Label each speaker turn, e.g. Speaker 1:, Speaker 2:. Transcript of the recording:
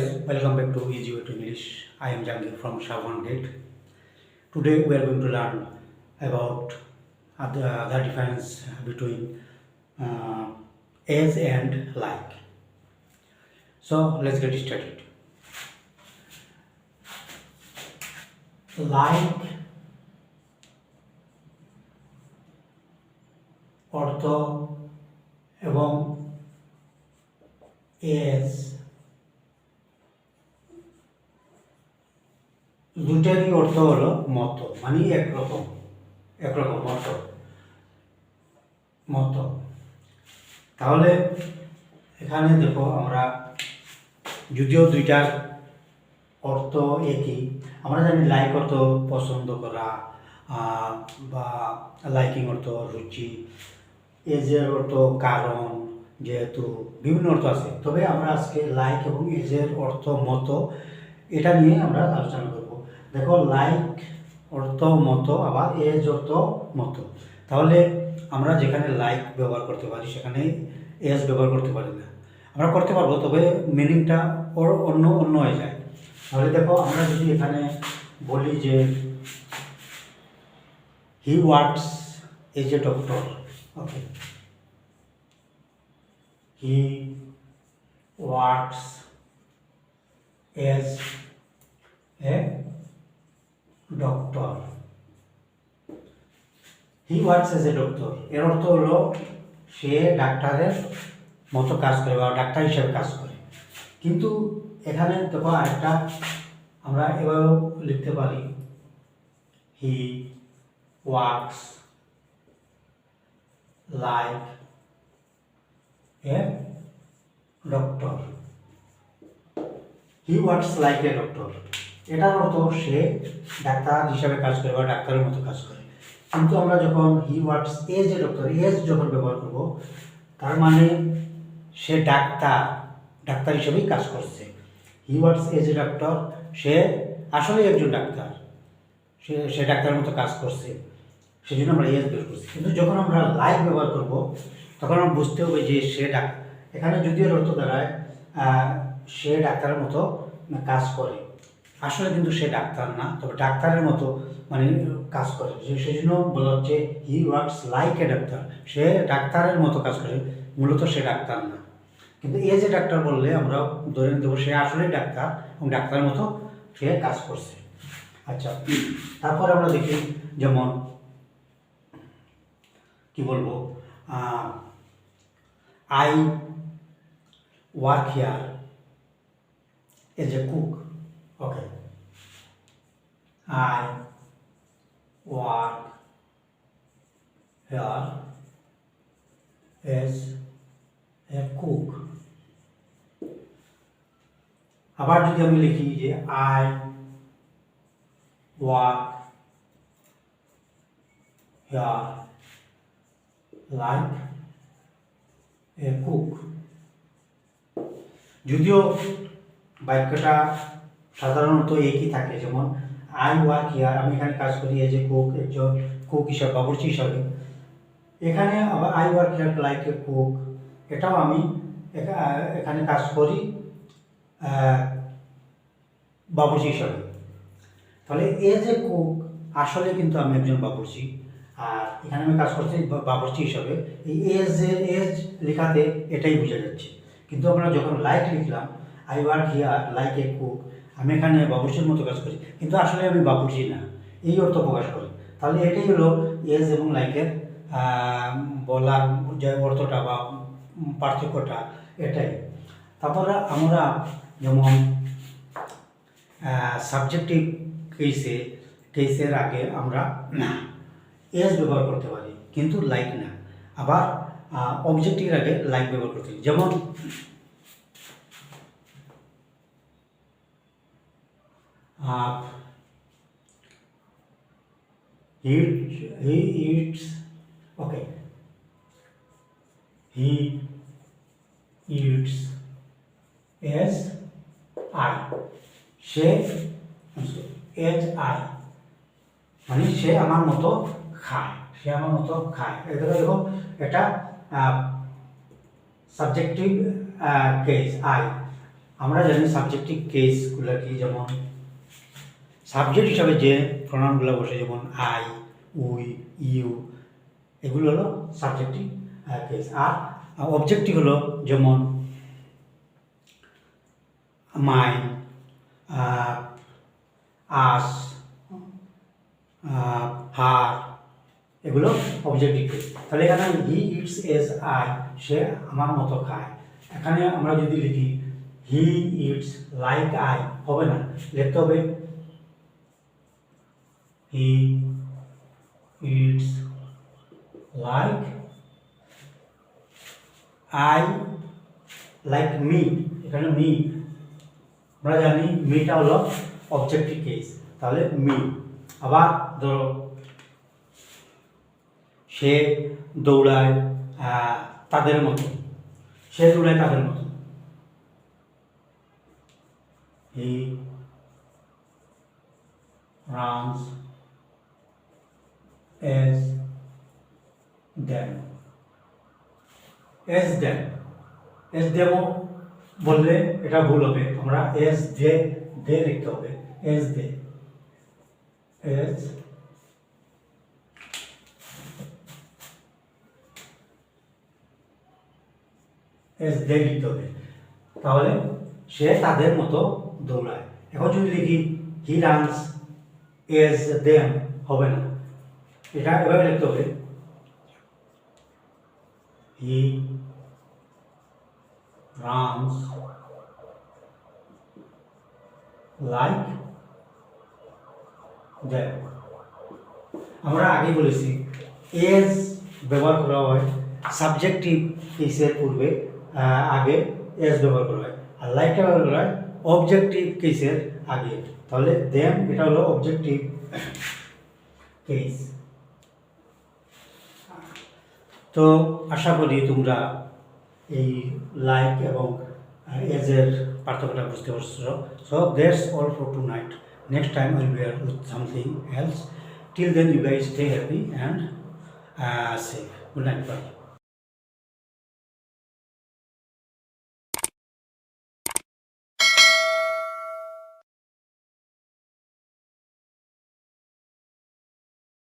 Speaker 1: guys, welcome back to Easy Way to English. I am Jangir from Shavan Gate. Today we are going to learn about the difference between as and like. So let's get started. Like অর্থ এবং as দুটারই অর্থ হলো মতো, মানে একরকম মতো। তাহলে এখানে দেখো, আমরা যদিও দুইটার অর্থ একই, আমরা জানি লাইক অর্থ পছন্দ করা বা লাইকিং অর্থ রুচি, এজের অর্থ কারণ, যেহেতু বিভিন্ন অর্থ আছে। তবে আমরা আজকে লাইক এবং এজের অর্থ মতো এটা নিয়ে আমরা আলোচনা করব। দেখো, লাইক অর্থ মতো, আবার এজ অর্থ মতো। তাহলে আমরা যেখানে লাইক ব্যবহার করতে পারি সেখানে এজ ব্যবহার করতে পারি না। আমরা করতে পারবো, তবে মিনিংটা অন্য হয়ে যায়। তাহলে দেখো, আমরা যদি এখানে বলি যে হি works as a doctor, okay, he works as a doctor. He works as a doctor এর অর্থ হলো সে ডাক্তারের মতো কাজ করে বা ডাক্তার হিসেবে কাজ করে। কিন্তু এখানে দেখো আরেকটা আমরা এভাবেও লিখতে পারি, হি works like a doctor. He works like a doctor এটার অর্থ সে ডাক্তার হিসাবে কাজ করে বা ডাক্তারের মতো কাজ করে। কিন্তু আমরা যখন he works as a doctor, as যখন ব্যবহার করব, তার মানে সে ডাক্তার হিসেবেই কাজ করছে। He works as a doctor, সে আসলে একজন ডাক্তার, সে ডাক্তারের মতো কাজ করছে, সেই জন্য আমরা এজ বের করছি। কিন্তু যখন আমরা লাইক ব্যবহার করব, তখন আমরা বুঝতে হবে যে সে এখানে যদিও অর্থ দাঁড়ায় সে ডাক্তারের মতো কাজ করে, আসলে কিন্তু সে ডাক্তার না, তবে ডাক্তারের মতো মানে কাজ করে। সেই জন্য বলা হচ্ছে he works like a doctor, সে ডাক্তারের মতো কাজ করে, মূলত সে ডাক্তার না। কিন্তু এজ এ ডাক্তার বললে আমরা ধরে নিতে দেবো সে আসলেই ডাক্তার এবং ডাক্তারের মতো সে কাজ করছে। আচ্ছা, তারপর আমরা দেখি, যেমন কি বলবো, I work here as a cook, okay, I work here as a cook. আবার যদি আমি লিখি যে I work here like a cook, যদিও বাক্যটা সাধারণত একই থাকে, যেমন আই ওয়ার্ক হিয়ার, আমি এখানে কাজ করি এজ এ কুক, একজন কুক হিসাবে, বাবুর্চি হিসাবে। এখানে আবার I work here like a cook, এটাও আমি এখানে কাজ করি বাবুর্চি হিসাবে। তাহলে এজ এ কুক, আসলে কিন্তু আমি একজন বাবুর্চি, আর এখানে আমি কাজ করছি বাবুর্চি হিসাবে। এই এজ লেখাতে এটাই বোঝা যাচ্ছে। কিন্তু আমরা যখন লাইক লিখলাম, I work here like a cook, আমি এখানে বাবুর্চির মতো কাজ করি, কিন্তু আসলে আমি বাবুর্চি না, এই অর্থ প্রকাশ করি। তাহলে এটাই হলো এজ এবং লাইকের বলার যে অর্থটা বা পার্থক্যটা, এটাই। তারপরে আমরা যেমন সাবজেক্টিভ কেসের আগে আমরা এজ ব্যবহার করতে পারি, কিন্তু লাইক না। আবার অবজেক্টিভের আগে লাইক ব্যবহার করতে পারি, যেমন he eats, okay, he eats as I, say as I, মানে সে আমার মতো খায়, দেখো এটা সাবজেক্টিভ কেস আই, আমরা জানি সাবজেক্টিভ কেসগুলো কি, যেমন সাবজেক্ট হিসাবে যে প্রোনাউনগুলো বসে, যেমন আই, উই, ইউ, এগুলো হলো সাবজেক্টিভ কেস। আর অবজেক্টিভ হলো যেমন মাই, আস, হার, এগুলো অবজেক্টিভ কেস। তাহলে এখানে হি ইটস এজ আই, সে আমার মতো খায়। এখানে আমরা যদি লিখি হি ইটস লাইক আই, হবে না, লিখতে হবে he eats like I, like me. এখানে মি, আমরা জানি মিটা হলো অবজেক্টিভ কেস, তাহলে মি। আবার ধরো সে দৌড়ায় তাদের মতো, সে দৌড়ায় তাদের মতো, he runs as them. As them, as দেমও বললে এটা ভুল হবে, আমরা এজ দে লিখতে হবে, as they, as as they লিখতে হবে, তাহলে সে তাদের মতো দৌড়ায়। এখন যদি লিখি হি রানস এজ দেম, হবে না, এটা এভাবে লিখতে হবে হি রানস লাইক দেম। আমরা আগে বলেছি এজ ব্যবহার করা হয় সাবজেক্টিভ কেসের পূর্বে, আগে এজ ব্যবহার করা হয়, আর লাইকটা ব্যবহার করা হয় অবজেক্টিভ কেসের আগে। তাহলে দেম এটা হলো অবজেক্টিভ কেস। তো আশা করি তোমরা এই লাইক এবং এজের পার্থক্যটা বুঝতে পারছো। So that's all for tonight. Next time will be with something else. Till then, you guys stay happy and safe. Good night. Bye.